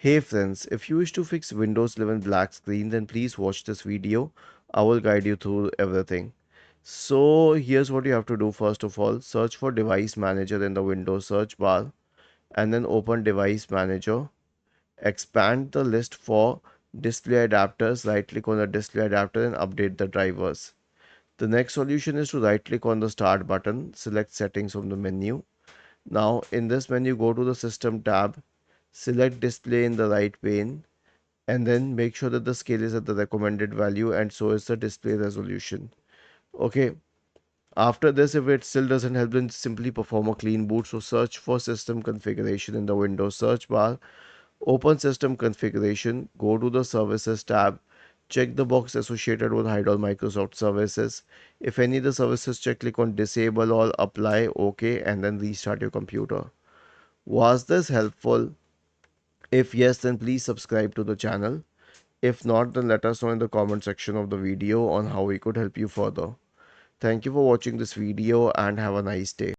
Hey friends, if you wish to fix Windows 11 black screen, then please watch this video. I will guide you through everything. So here's what you have to do. First of all, search for device manager in the Windows search bar and then open device manager. Expand the list for display adapters. Right click on the display adapter and update the drivers. The next solution is to right click on the start button, select settings from the menu. Now in this menu, go to the system tab, select display in the right pane, and then make sure that the scale is at the recommended value and so is the display resolution. Okay, after this, if it still doesn't help, then simply perform a clean boot. So search for system configuration in the Windows search bar, open system configuration, go to the services tab, check the box associated with hide all Microsoft services. If any of the services check, click on disable all, apply, okay, and then restart your computer. Was this helpful? If yes, then please subscribe to the channel. If not, then let us know in the comment section of the video on how we could help you further. Thank you for watching this video and have a nice day.